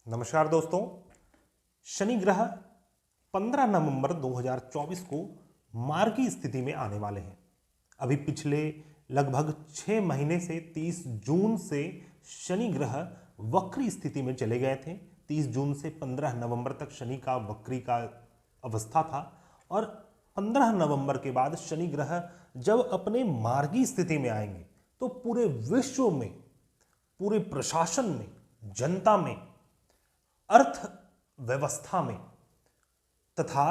नमस्कार दोस्तों। शनि ग्रह 15 नवंबर 2024 को मार्गी स्थिति में आने वाले हैं। अभी पिछले लगभग 6 महीने से 30 जून से शनि ग्रह वक्री स्थिति में चले गए थे। 30 जून से 15 नवंबर तक शनि का वक्री का अवस्था था और 15 नवंबर के बाद शनि ग्रह जब अपने मार्गी स्थिति में आएंगे तो पूरे विश्व में, पूरे प्रशासन में, जनता में, अर्थव्यवस्था में तथा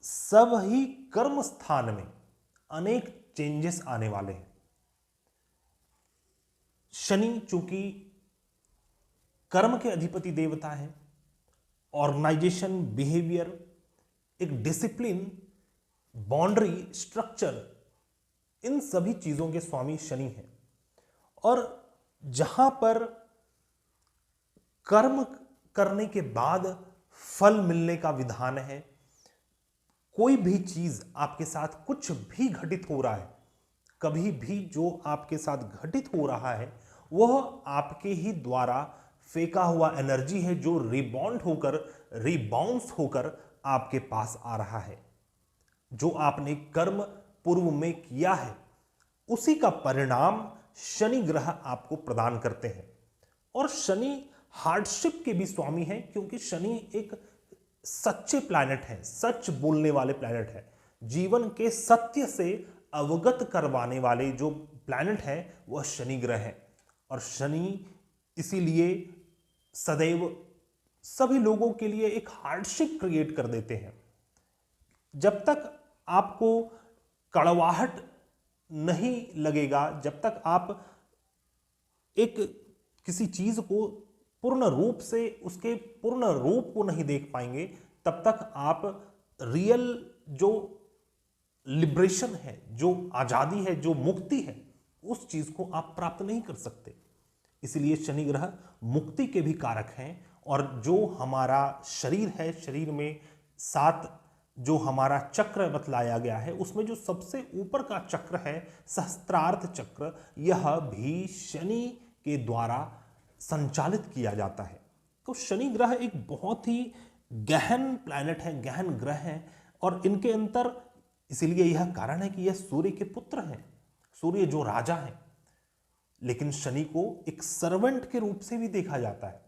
सभी कर्म स्थान में अनेक चेंजेस आने वाले हैं। शनि चूंकि कर्म के अधिपति देवता है, ऑर्गेनाइजेशन, बिहेवियर, एक डिसिप्लिन, बाउंड्री, स्ट्रक्चर, इन सभी चीजों के स्वामी शनि हैं। और जहां पर कर्म करने के बाद फल मिलने का विधान है, कोई भी चीज आपके साथ कुछ भी घटित हो रहा है, कभी भी जो आपके साथ घटित हो रहा है वह आपके ही द्वारा फेंका हुआ एनर्जी है जो रिबाउंड होकर, रिबाउंस होकर आपके पास आ रहा है। जो आपने कर्म पूर्व में किया है उसी का परिणाम शनि ग्रह आपको प्रदान करते हैं। और शनि हार्डशिप के भी स्वामी हैं, क्योंकि शनि एक सच्चे प्लैनेट है, सच बोलने वाले प्लैनेट है, जीवन के सत्य से अवगत करवाने वाले जो प्लैनेट है वह शनि ग्रह है। और शनि इसीलिए सदैव सभी लोगों के लिए एक हार्डशिप क्रिएट कर देते हैं। जब तक आपको कड़वाहट नहीं लगेगा, जब तक आप एक किसी चीज को पूर्ण रूप से, उसके पूर्ण रूप को नहीं देख पाएंगे, तब तक आप रियल जो लिबरेशन है, जो आजादी है, जो मुक्ति है, उस चीज को आप प्राप्त नहीं कर सकते। इसलिए शनि ग्रह मुक्ति के भी कारक हैं। और जो हमारा शरीर है, शरीर में 7 जो हमारा चक्र बतलाया गया है उसमें जो सबसे ऊपर का चक्र है सहस्त्रार्थ चक्र, यह भी शनि के द्वारा संचालित किया जाता है। तो शनि ग्रह एक बहुत ही गहन प्लैनेट है, गहन ग्रह है। और इनके अंतर इसीलिए यह कारण है कि यह सूर्य के पुत्र हैं, सूर्य जो राजा हैं, लेकिन शनि को एक सर्वेंट के रूप से भी देखा जाता है।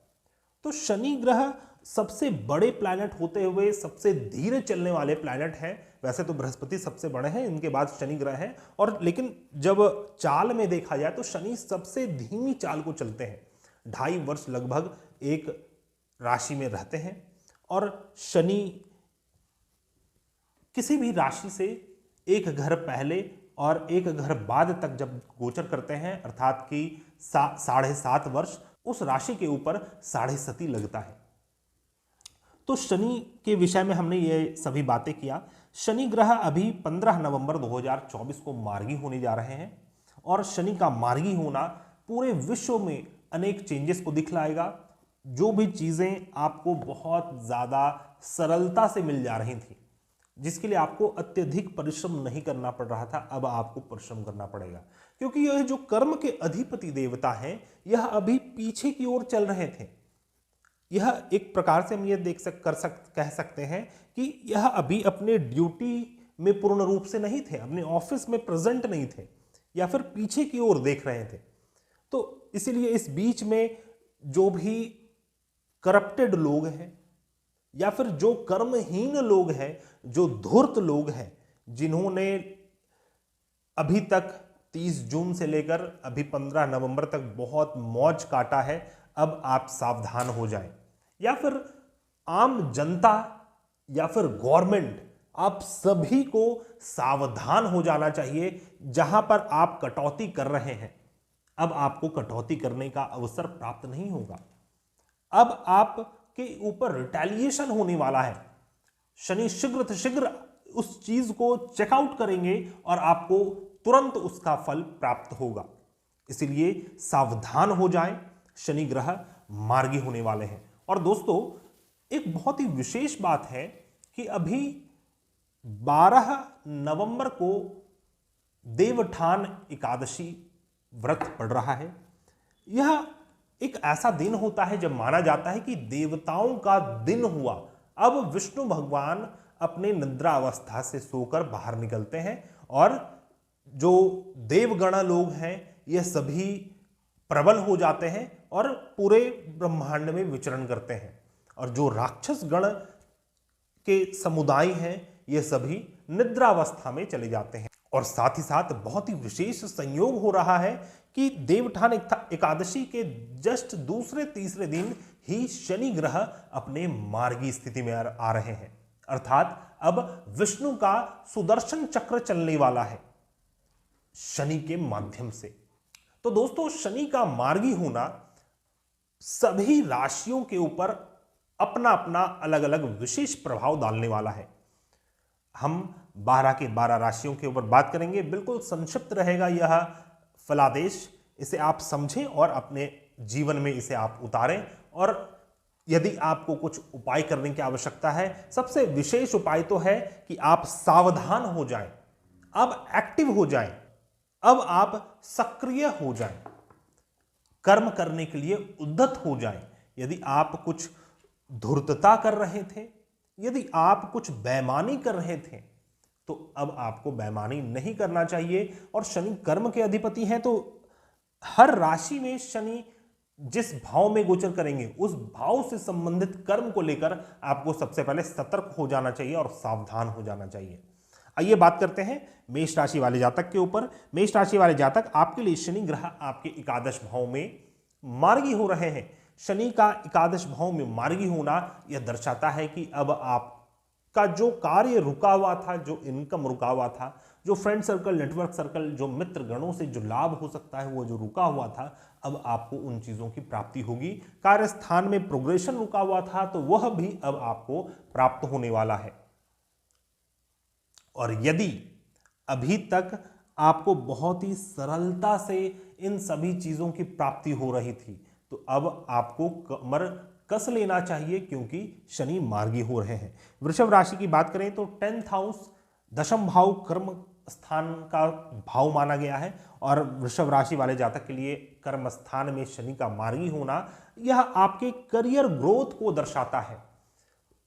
तो शनि ग्रह सबसे बड़े प्लैनेट होते हुए सबसे धीरे चलने वाले प्लैनेट है। वैसे तो बृहस्पति सबसे बड़े हैं, इनके बाद शनि ग्रह है। और लेकिन जब चाल में देखा जाए तो शनि सबसे धीमी चाल को चलते हैं। 2.5 वर्ष लगभग एक राशि में रहते हैं। और शनि किसी भी राशि से एक घर पहले और एक घर बाद तक जब गोचर करते हैं, अर्थात कि 7.5 वर्ष, उस राशि के ऊपर 7.5 लगता है। तो शनि के विषय में हमने ये सभी बातें किया। शनि ग्रह अभी 15 नवंबर 2024 को मार्गी होने जा रहे हैं। और शनि का मार्गी होना पूरे विश्व में अनेक चेंजेस को दिखलाएगा। जो भी चीजें आपको बहुत ज्यादा सरलता से मिल जा रही थी, जिसके लिए आपको अत्यधिक परिश्रम नहीं करना पड़ रहा था, अब आपको परिश्रम करना पड़ेगा। क्योंकि यह जो कर्म के अधिपति देवता हैं, यह अभी पीछे की ओर चल रहे थे। यह एक प्रकार से हम ये कह सकते हैं कि यह अभी अपने ड्यूटी में पूर्ण रूप से नहीं थे, अपने ऑफिस में प्रेजेंट नहीं थे, या फिर पीछे की ओर देख रहे थे। तो इसीलिए इस बीच में जो भी करप्टेड लोग हैं, या फिर जो कर्महीन लोग हैं, जो धूर्त लोग हैं, जिन्होंने अभी तक 30 जून से लेकर अभी 15 नवंबर तक बहुत मौज काटा है, अब आप सावधान हो जाएं। या फिर आम जनता या फिर गवर्नमेंट, आप सभी को सावधान हो जाना चाहिए। जहां पर आप कटौती कर रहे हैं, अब आपको कटौती करने का अवसर प्राप्त नहीं होगा। अब आपके ऊपर रिटेलिएशन होने वाला है। शनि शीघ्र उस चीज को चेकआउट करेंगे और आपको तुरंत उसका फल प्राप्त होगा। इसलिए सावधान हो जाएं, शनि ग्रह मार्गी होने वाले हैं। और दोस्तों, एक बहुत ही विशेष बात है कि अभी 12 नवंबर को देवठान एकादशी व्रत पड़ रहा है। यह एक ऐसा दिन होता है जब माना जाता है कि देवताओं का दिन हुआ। अब विष्णु भगवान अपने निद्रा अवस्था से सोकर बाहर निकलते हैं और जो देवगण लोग हैं ये सभी प्रबल हो जाते हैं और पूरे ब्रह्मांड में विचरण करते हैं, और जो राक्षस गण के समुदाय हैं ये सभी निद्रावस्था में चले जाते हैं। और साथ ही साथ बहुत ही विशेष संयोग हो रहा है कि देवउत्थान एकादशी के जस्ट दूसरे तीसरे दिन ही शनि ग्रह अपने मार्गी स्थिति में आ रहे हैं, अर्थात अब विष्णु का सुदर्शन चक्र चलने वाला है शनि के माध्यम से। तो दोस्तों, शनि का मार्गी होना सभी राशियों के ऊपर अपना अपना अलग अलग विशेष प्रभाव डालने वाला है। हम 12 के 12 राशियों के ऊपर बात करेंगे। बिल्कुल संक्षिप्त रहेगा यह फलादेश, इसे आप समझें और अपने जीवन में इसे आप उतारें। और यदि आपको कुछ उपाय करने की आवश्यकता है, सबसे विशेष उपाय तो है कि आप सावधान हो जाएं, अब एक्टिव हो जाएं, अब आप सक्रिय हो जाएं, कर्म करने के लिए उद्यत हो जाएं। यदि आप कुछ धूर्तता कर रहे थे, यदि आप कुछ बेईमानी कर रहे थे, तो अब आपको बेईमानी नहीं करना चाहिए। और शनि कर्म के अधिपति हैं, तो हर राशि में शनि जिस भाव में गोचर करेंगे उस भाव से संबंधित कर्म को लेकर आपको सबसे पहले सतर्क हो जाना चाहिए और सावधान हो जाना चाहिए। आइए बात करते हैं मेष राशि वाले जातक के ऊपर। मेष राशि वाले जातक, आपके लिए शनि ग्रह आपके एकादश भाव में मार्गी हो रहे हैं। शनि का एकादश भाव में मार्गी होना यह दर्शाता है कि अब आपका जो कार्य रुका हुआ था, जो इनकम रुका हुआ था, जो फ्रेंड सर्कल, नेटवर्क सर्कल, जो मित्र गणों से जो लाभ हो सकता है, वो जो रुका हुआ था, अब आपको उन चीजों की प्राप्ति होगी। कार्य स्थान में प्रोग्रेशन रुका हुआ था, तो वह भी अब आपको प्राप्त होने वाला है। और यदि अभी तक आपको बहुत ही सरलता से इन सभी चीजों की प्राप्ति हो रही थी, तो अब आपको कमर कस लेना चाहिए, क्योंकि शनि मार्गी हो रहे हैं। वृषभ राशि की बात करें तो 10th हाउस, दशम भाव कर्म स्थान का भाव माना गया है, और वृषभ राशि वाले जातक के लिए कर्म स्थान में शनि का मार्गी होना यह आपके करियर ग्रोथ को दर्शाता है।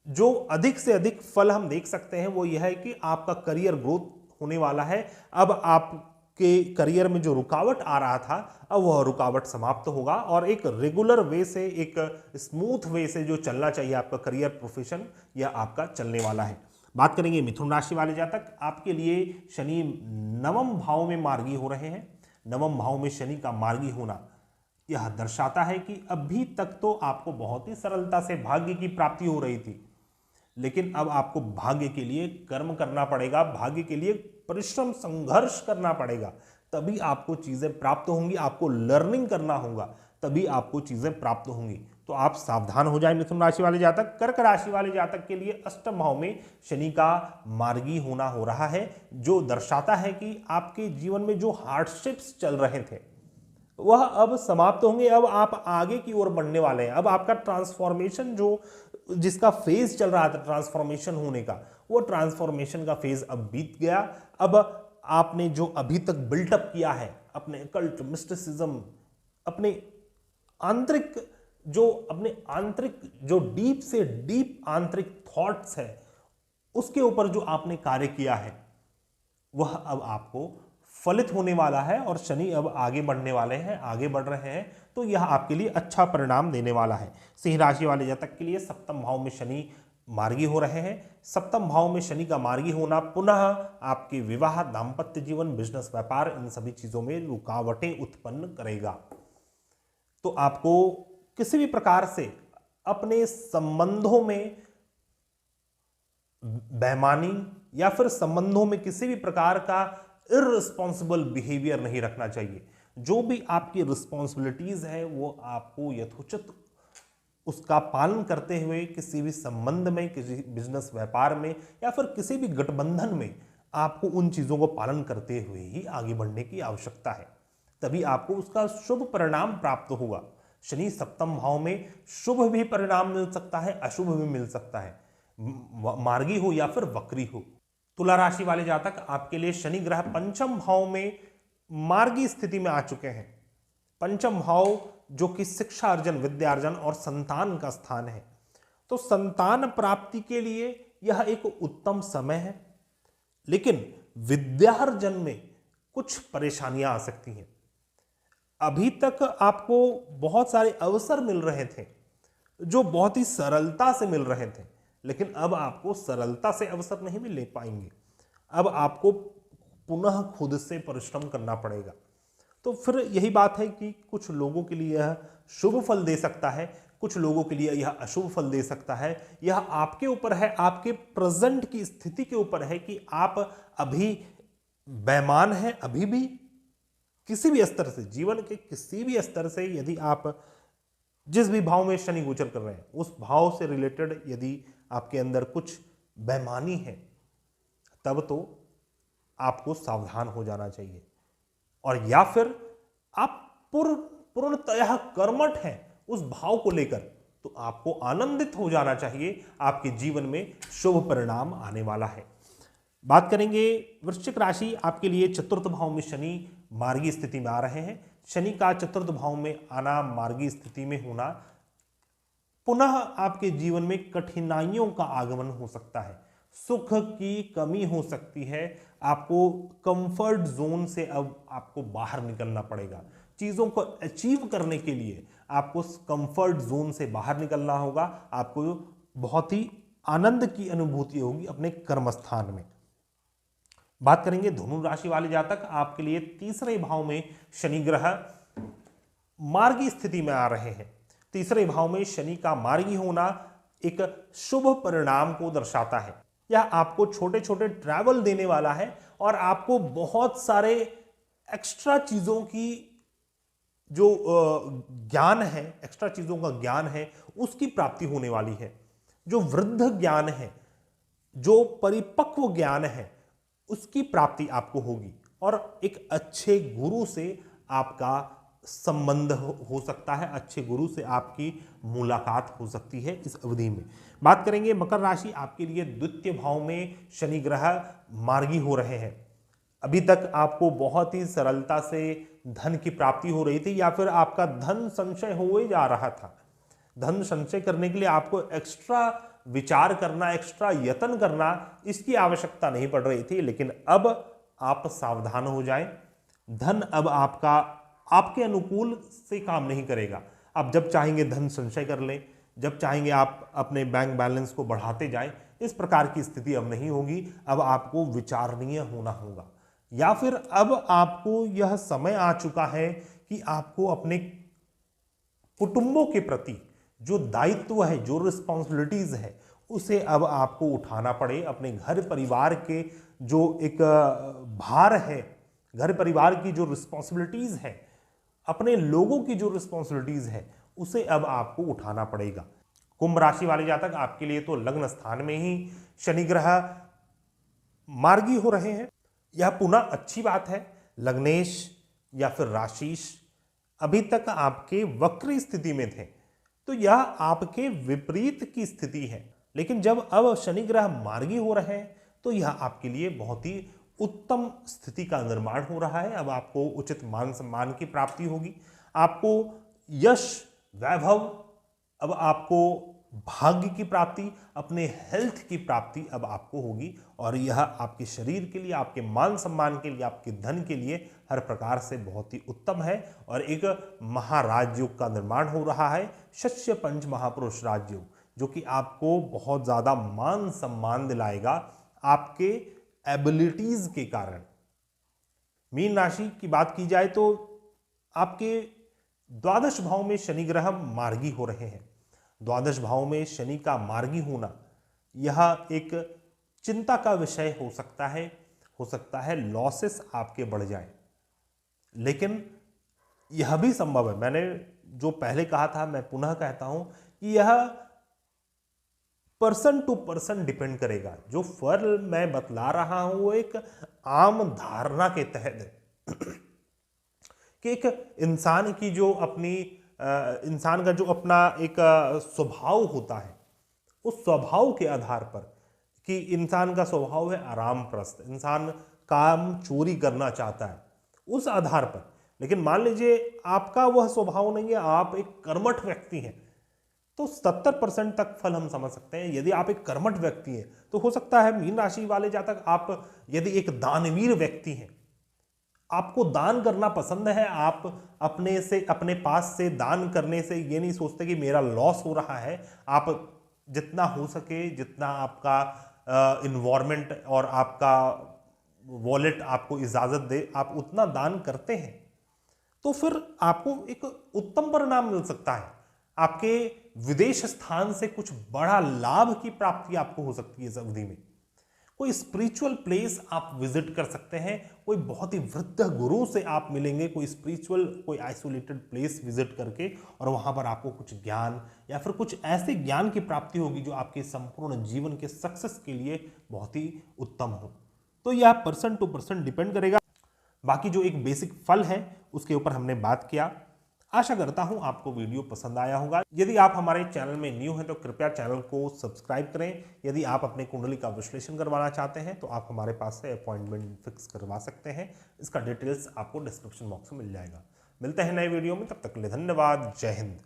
जो अधिक से अधिक फल हम देख सकते हैं वो यह है कि आपका करियर ग्रोथ होने वाला है। अब आपके करियर में जो रुकावट आ रहा था, अब वह रुकावट समाप्त होगा और एक रेगुलर वे से, एक स्मूथ वे से जो चलना चाहिए आपका करियर प्रोफेशन, यह आपका चलने वाला है। बात करेंगे मिथुन राशि वाले जातक, आपके लिए शनि नवम भाव में मार्गी हो रहे हैं। नवम भाव में शनि का मार्गी होना यह दर्शाता है कि अभी तक तो आपको बहुत ही सरलता से भाग्य की प्राप्ति हो रही थी, लेकिन अब आपको भाग्य के लिए कर्म करना पड़ेगा, भाग्य के लिए परिश्रम, संघर्ष करना पड़ेगा, तभी आपको चीजें प्राप्त होंगी। आपको लर्निंग करना होगा, तभी आपको चीजें प्राप्त होंगी। तो आप सावधान हो जाएं मिथुन राशि वाले जातक। कर्क राशि वाले जातक के लिए अष्टम भाव में शनि का मार्गी होना हो रहा है, जो दर्शाता है कि आपके जीवन में जो हार्डशिप्स चल रहे थे वह अब समाप्त होंगे। अब आप आगे की ओर बढ़ने वाले हैं। अब आपका ट्रांसफॉर्मेशन, जो जिसका फेज चल रहा था ट्रांसफॉर्मेशन होने का, वो ट्रांसफॉर्मेशन का फेज अब बीत गया। अब आपने जो अभी तक बिल्टअप किया है अपने कल्ट, मिस्टिसिज्म, अपने आंतरिक जो डीप से डीप आंतरिक थॉट्स है, उसके ऊपर जो आपने कार्य किया है वह अब आपको फलित होने वाला है और शनि अब आगे बढ़ने वाले हैं, आगे बढ़ रहे हैं, तो यह आपके लिए अच्छा परिणाम देने वाला है। सिंह राशि वाले जातक के लिए सप्तम भाव में शनि मार्गी हो रहे हैं। सप्तम भाव में शनि का मार्गी होना पुनः आपके विवाह, दाम्पत्य जीवन, बिजनेस, व्यापार, इन सभी चीजों में रुकावटें उत्पन्न करेगा। तो आपको किसी भी प्रकार से अपने संबंधों में बेईमानी या फिर संबंधों में किसी भी प्रकार का इररिस्पॉन्सिबल बिहेवियर नहीं रखना चाहिए। जो भी आपकी रिस्पॉन्सिबिलिटीज है वो आपको यथोचित उसका पालन करते हुए किसी भी संबंध में, किसी बिजनेस, व्यापार में या फिर किसी भी गठबंधन में आपको उन चीजों को पालन करते हुए ही आगे बढ़ने की आवश्यकता है, तभी आपको उसका शुभ परिणाम प्राप्त होगा। शनि सप्तम भाव में शुभ भी परिणाम मिल सकता है, अशुभ भी मिल सकता है, मार्गी हो या फिर वक्री हो। तुला राशि वाले जातक, आपके लिए शनि ग्रह पंचम भाव में मार्गी स्थिति में आ चुके हैं। पंचम भाव जो कि शिक्षा अर्जन, विद्यार्जन और संतान का स्थान है। तो संतान प्राप्ति के लिए यह एक उत्तम समय है, लेकिन विद्यार्जन में कुछ परेशानियां आ सकती हैं। अभी तक आपको बहुत सारे अवसर मिल रहे थे जो बहुत ही सरलता से मिल रहे थे, लेकिन अब आपको सरलता से अवसर नहीं मिल पाएंगे। अब आपको पुनः खुद से परिश्रम करना पड़ेगा। तो फिर यही बात है कि कुछ लोगों के लिए यह शुभ फल दे सकता है, कुछ लोगों के लिए यह अशुभ फल दे सकता है। यह आपके ऊपर है, आपके प्रेजेंट की स्थिति के ऊपर है कि आप अभी बेईमान हैं। अभी भी किसी भी स्तर से, जीवन के किसी भी स्तर से, यदि आप जिस भी भाव में शनि गोचर कर रहे हैं उस भाव से रिलेटेड यदि आपके अंदर कुछ बेईमानी है, तब तो आपको सावधान हो जाना चाहिए। और या फिर आप पूर्णतः कर्मठ हैं उस भाव को लेकर, तो आपको आनंदित हो जाना चाहिए। आपके जीवन में शुभ परिणाम आने वाला है। बात करेंगे वृश्चिक राशि, आपके लिए चतुर्थ भाव में शनि मार्गी स्थिति में आ रहे हैं। शनि का चतुर्थ भाव में आना, मार्गी स्थिति में होना, पुनः आपके जीवन में कठिनाइयों का आगमन हो सकता है, सुख की कमी हो सकती है। आपको कंफर्ट जोन से अब आपको बाहर निकलना पड़ेगा। चीजों को अचीव करने के लिए आपको कंफर्ट जोन से बाहर निकलना होगा। आपको बहुत ही आनंद की अनुभूति होगी अपने कर्मस्थान में। बात करेंगे धनु राशि वाले जातक, आपके लिए तीसरे भाव में शनि ग्रह मार्गी स्थिति में आ रहे हैं। तीसरे भाव में शनि का मार्गी होना एक शुभ परिणाम को दर्शाता है। यह आपको छोटे छोटे ट्रैवल देने वाला है और आपको बहुत सारे एक्स्ट्रा चीजों की जो ज्ञान है, एक्स्ट्रा चीजों का ज्ञान है, उसकी प्राप्ति होने वाली है। जो वृद्ध ज्ञान है, जो परिपक्व ज्ञान है, उसकी प्राप्ति आपको होगी और एक अच्छे गुरु से आपका संबंध हो सकता है, अच्छे गुरु से आपकी मुलाकात हो सकती है इस अवधि में। बात करेंगे मकर राशि, आपके लिए द्वितीय भाव में शनि ग्रह मार्गी हो रहे हैं। अभी तक आपको बहुत ही सरलता से धन की प्राप्ति हो रही थी, या फिर आपका धन संचय हो ही जा रहा था। धन संचय करने के लिए आपको एक्स्ट्रा विचार करना, एक्स्ट्रा यत्न करना, इसकी आवश्यकता नहीं पड़ रही थी, लेकिन अब आप सावधान हो जाएं। धन अब आपके अनुकूल से काम नहीं करेगा। आप जब चाहेंगे धन संचय कर लें, जब चाहेंगे आप अपने बैंक बैलेंस को बढ़ाते जाएं। इस प्रकार की स्थिति अब नहीं होगी। अब आपको विचारणीय होना होगा, या फिर अब आपको यह समय आ चुका है कि आपको अपने कुटुंबों के प्रति जो दायित्व है, जो रिस्पॉन्सिबिलिटीज है, उसे अब आपको उठाना पड़े। अपने घर परिवार के जो एक भार है, घर परिवार की जो रिस्पॉन्सिबिलिटीज है, अपने लोगों की जो रिस्पॉन्सिबिलिटीज है, उसे अब आपको उठाना पड़ेगा। कुंभ राशि वाले जातक, आपके लिए तो लग्न स्थान में ही शनि ग्रह मार्गी हो रहे हैं। यह पुनः अच्छी बात है। लग्नेश या फिर राशिश अभी तक आपके वक्री स्थिति में थे, तो यह आपके विपरीत की स्थिति है। लेकिन जब अब शनि ग्रह मार्गी हो रहे हैं, तो यह आपके लिए बहुत ही उत्तम स्थिति का निर्माण हो रहा है। अब आपको उचित मान सम्मान की प्राप्ति होगी, आपको यश वैभव, अब आपको भाग्य की प्राप्ति, अपने हेल्थ की प्राप्ति अब आपको होगी। और यह आपके शरीर के लिए, आपके मान सम्मान के लिए, आपके धन के लिए हर प्रकार से बहुत ही उत्तम है। और एक महाराजयोग का निर्माण हो रहा है, शस्य पंच महापुरुष राजयोग, जो कि आपको बहुत ज्यादा मान सम्मान दिलाएगा आपके एबिलिटीज के कारण। मीन राशि की बात की जाए तो आपके द्वादश भाव में शनि ग्रह मार्गी हो रहे हैं। द्वादश भाव में शनि का मार्गी होना यह एक चिंता का विषय हो सकता है लॉसेस आपके बढ़ जाए। लेकिन यह भी संभव है, मैंने जो पहले कहा था मैं पुनः कहता हूं कि यह पर्सन टू पर्सन डिपेंड करेगा। जो फल मैं बतला रहा हूं वो एक आम धारणा के तहत है कि एक इंसान की जो अपनी इंसान का जो अपना एक स्वभाव होता है, उस स्वभाव के आधार पर, कि इंसान का स्वभाव है आराम प्रस्त, इंसान काम चोरी करना चाहता है, उस आधार पर लेकिन मान लीजिए आपका वह स्वभाव नहीं है, आप एक कर्मठ व्यक्ति हैं, तो 70% तक फल हम समझ सकते हैं। यदि आप एक कर्मठ व्यक्ति हैं तो हो सकता है मीन राशि वाले जातक आप यदि एक दानवीर व्यक्ति हैं, आपको दान करना पसंद है, आप अपने पास से दान करने से ये नहीं सोचते कि मेरा लॉस हो रहा है, आप जितना हो सके, जितना आपका इन्वायरमेंट और आपका वॉलेट आपको इजाजत दे, आप उतना दान करते हैं, तो फिर आपको एक उत्तम परिणाम मिल सकता है। आपके विदेश स्थान से कुछ बड़ा लाभ की प्राप्ति आपको हो सकती है इस अवधि में। कोई स्पिरिचुअल प्लेस आप विजिट कर सकते हैं, कोई बहुत ही वृद्ध गुरु से आप मिलेंगे, कोई स्पिरिचुअल कोई आइसोलेटेड प्लेस विजिट करके, और वहां पर आपको कुछ ज्ञान या फिर कुछ ऐसे ज्ञान की प्राप्ति होगी जो आपके संपूर्ण जीवन के सक्सेस के लिए बहुत ही उत्तम हो। तो यह पर्सन टू पर्सन डिपेंड करेगा। बाकी जो एक बेसिक फल है उसके ऊपर हमने बात किया। आशा करता हूं आपको वीडियो पसंद आया होगा। यदि आप हमारे चैनल में न्यू हैं तो कृपया चैनल को सब्सक्राइब करें। यदि आप अपने कुंडली का विश्लेषण करवाना चाहते हैं तो आप हमारे पास से अपॉइंटमेंट फिक्स करवा सकते हैं। इसका डिटेल्स आपको डिस्क्रिप्शन बॉक्स में मिल जाएगा। मिलते हैं नए वीडियो में, तब तक के लिए धन्यवाद। जय हिंद।